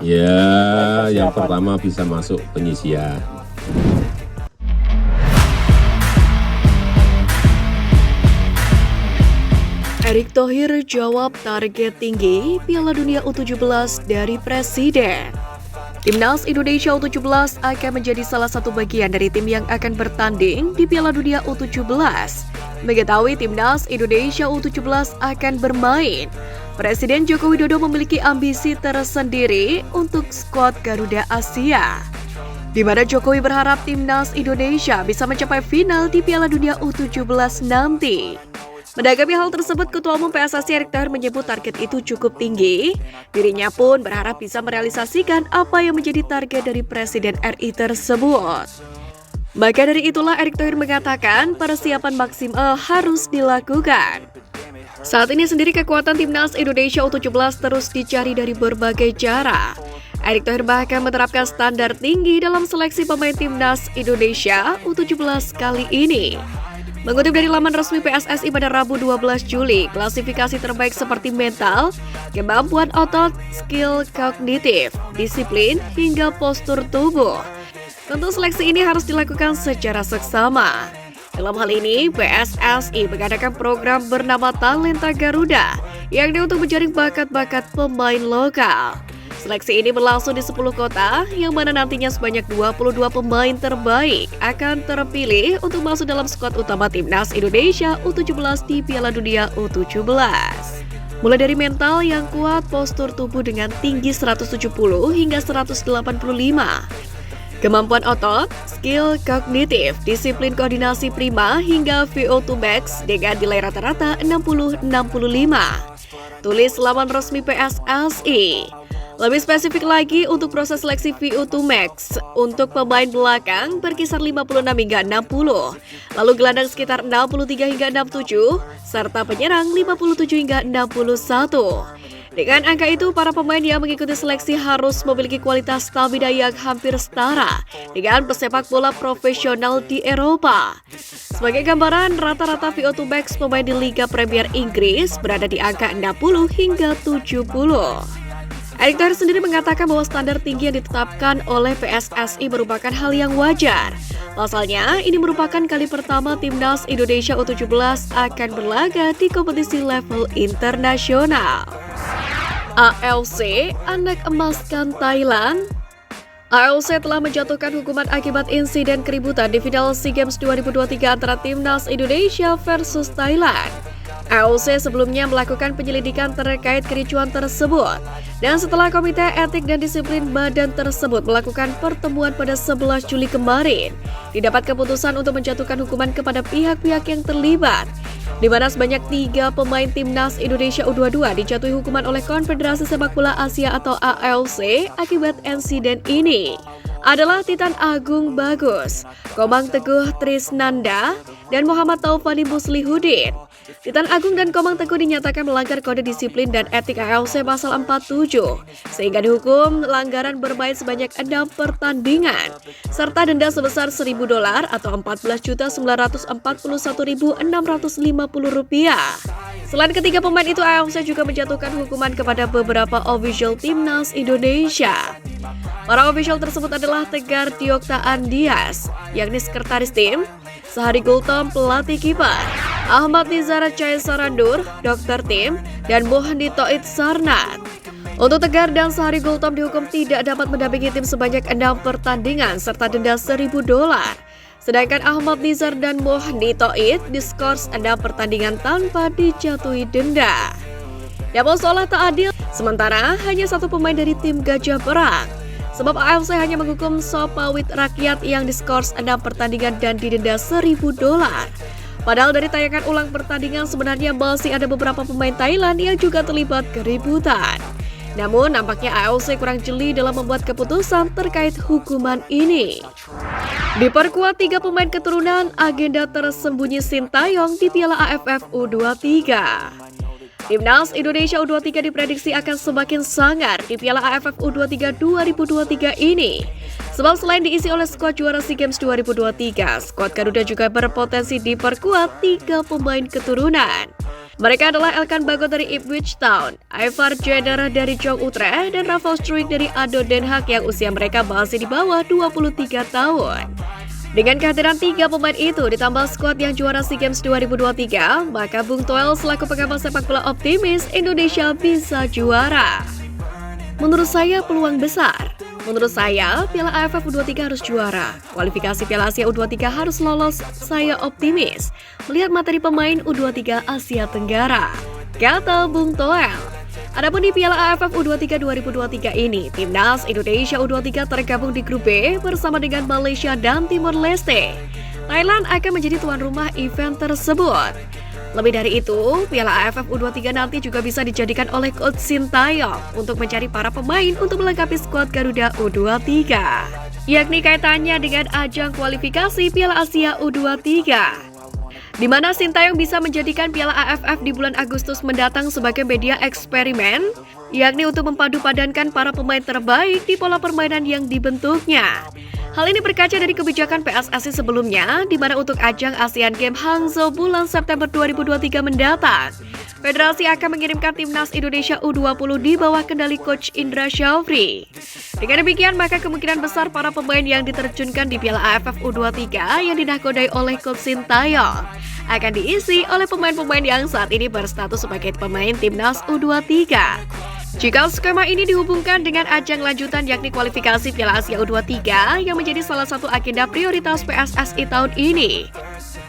Ya, yang pertama bisa masuk penyisian. Erick Thohir jawab target tinggi Piala Dunia U17 dari Presiden. Timnas Indonesia U17 akan menjadi salah satu bagian dari tim yang akan bertanding di Piala Dunia U17. Mengetahui Timnas Indonesia U17 akan bermain, Presiden Joko Widodo memiliki ambisi tersendiri untuk skuad Garuda Asia, di mana Jokowi berharap Timnas Indonesia bisa mencapai final di Piala Dunia U17 nanti. Menanggapi hal tersebut, Ketua Umum PSSI Erick Thohir menyebut target itu cukup tinggi. Dirinya pun berharap bisa merealisasikan apa yang menjadi target dari Presiden RI tersebut. Maka dari itulah Erick Thohir mengatakan persiapan maksimal harus dilakukan. Saat ini sendiri kekuatan Timnas Indonesia U17 terus dicari dari berbagai cara. Erick Thohir bahkan menerapkan standar tinggi dalam seleksi pemain Timnas Indonesia U17 kali ini. Mengutip dari laman resmi PSSI pada Rabu 12 Juli, klasifikasi terbaik seperti mental, kemampuan otot, skill kognitif, disiplin, hingga postur tubuh. Tentu seleksi ini harus dilakukan secara seksama. Dalam hal ini, PSSI mengadakan program bernama Talenta Garuda, yakni untuk menjaring bakat-bakat pemain lokal. Seleksi ini berlangsung di 10 kota, yang mana nantinya sebanyak 22 pemain terbaik akan terpilih untuk masuk dalam skuad utama Timnas Indonesia U17 di Piala Dunia U17. Mulai dari mental yang kuat, postur tubuh dengan tinggi 170 hingga 185, kemampuan otot, skill kognitif, disiplin koordinasi prima, hingga VO2 max dengan nilai rata-rata 60-65. Tulis laman resmi PSSI. Lebih spesifik lagi, untuk proses seleksi VO2 max untuk pemain belakang berkisar 56 hingga 60, lalu gelandang sekitar 63 hingga 67, serta penyerang 57 hingga 61. Dengan angka itu, para pemain yang mengikuti seleksi harus memiliki kualitas stamina yang hampir setara dengan pesepak bola profesional di Eropa. Sebagai gambaran, rata-rata VO2 max pemain di Liga Premier Inggris berada di angka 60 hingga 70. Erick Thohir sendiri mengatakan bahwa standar tinggi yang ditetapkan oleh PSSI merupakan hal yang wajar. Pasalnya, ini merupakan kali pertama Timnas Indonesia U17 akan berlaga di kompetisi level internasional. AFC anak emaskan Thailand. AFC telah menjatuhkan hukuman akibat insiden keributan di final SEA Games 2023 antara Timnas Indonesia versus Thailand. AOC sebelumnya melakukan penyelidikan terkait kericuan tersebut, dan setelah Komite Etik dan Disiplin Badan tersebut melakukan pertemuan pada 11 Juli kemarin, didapat keputusan untuk menjatuhkan hukuman kepada pihak-pihak yang terlibat, di mana sebanyak 3 pemain Timnas Indonesia U22 dijatuhi hukuman oleh Konfederasi Sepak Bola Asia atau AFC akibat insiden ini. Adalah Titan Agung Bagus, Komang Teguh Trisnanda, dan Muhammad Taufani Muslihudin. Titan Agung dan Komang Teguh dinyatakan melanggar kode disiplin dan etik AFC pasal 47, sehingga dihukum pelanggaran bermain sebanyak 6 pertandingan, serta denda sebesar $1.000 atau Rp49.650. Selain ketiga pemain itu, AFC juga menjatuhkan hukuman kepada beberapa official Timnas Indonesia. Para official tersebut adalah Tegar Diokta Andias, yakni sekretaris tim, Sahari Gultom pelatih kiper, Ahmad Nizar Caisarandur, dokter tim, dan Mohandi Toit Sarnat. Untuk Tegar dan Sahari Gultom dihukum tidak dapat mendampingi tim sebanyak 6 pertandingan serta denda $1.000. Sedangkan Ahmad Nizar dan Mohandi Toit diskors 6 pertandingan tanpa dijatuhi denda. Namun seolah tak adil, sementara hanya 1 pemain dari tim Gajah Perang. Sebab AFC hanya menghukum Sopawit Rakyat yang diskors 6 pertandingan dan didenda $1.000. Padahal dari tayangan ulang pertandingan sebenarnya masih ada beberapa pemain Thailand yang juga terlibat keributan. Namun nampaknya AFC kurang jeli dalam membuat keputusan terkait hukuman ini. Diperkuat 3 pemain keturunan, agenda tersembunyi Sintayong di Piala AFF U23. Timnas Indonesia U23 diprediksi akan semakin sangar di Piala AFF U23 2023 ini. Sebab selain diisi oleh skuad juara SEA Games 2023, skuad Garuda juga berpotensi diperkuat 3 pemain keturunan. Mereka adalah Elkan Bagot dari Ipswich Town, Ivar Jenner dari Jong Utrecht, dan Rafael Struijk dari ADO Den Haag yang usia mereka masih di bawah 23 tahun. Dengan kehadiran 3 pemain itu ditambah skuad yang juara SEA Games 2023, maka Bung Toel selaku pengamat sepak bola optimis Indonesia bisa juara. Menurut saya peluang besar. Menurut saya, Piala AFF U23 harus juara. Kualifikasi Piala Asia U23 harus lolos. Saya optimis melihat materi pemain U23 Asia Tenggara, kata Bung Toel. Adapun di Piala AFF U23 2023 ini, Timnas Indonesia U23 tergabung di grup B bersama dengan Malaysia dan Timor Leste. Thailand akan menjadi tuan rumah event tersebut. Lebih dari itu, Piala AFF U23 nanti juga bisa dijadikan oleh Coach Sintayong untuk mencari para pemain untuk melengkapi skuad Garuda U23, yakni kaitannya dengan ajang kualifikasi Piala Asia U23, di mana Sintayong bisa menjadikan Piala AFF di bulan Agustus mendatang sebagai media eksperimen, yakni untuk mempadu-padankan para pemain terbaik di pola permainan yang dibentuknya. Hal ini berkaca dari kebijakan PSSI sebelumnya, di mana untuk ajang Asian Games Hangzhou bulan September 2023 mendatang, Federasi akan mengirimkan Timnas Indonesia U20 di bawah kendali Coach Indra Syafri. Dengan demikian, maka kemungkinan besar para pemain yang diterjunkan di Piala AFF U23 yang dinahkodai oleh Coach Sintayong akan diisi oleh pemain-pemain yang saat ini berstatus sebagai pemain Timnas U23. Jika skema ini dihubungkan dengan ajang lanjutan yakni kualifikasi Piala Asia U23 yang menjadi salah satu agenda prioritas PSSI tahun ini,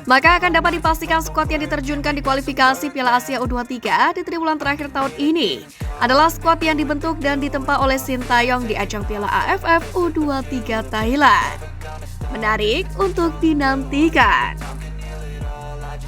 maka akan dapat dipastikan skuad yang diterjunkan di kualifikasi Piala Asia U23 di triwulan terakhir tahun ini adalah skuad yang dibentuk dan ditempa oleh Sintayong di ajang Piala AFF U23 Thailand. Menarik untuk dinantikan.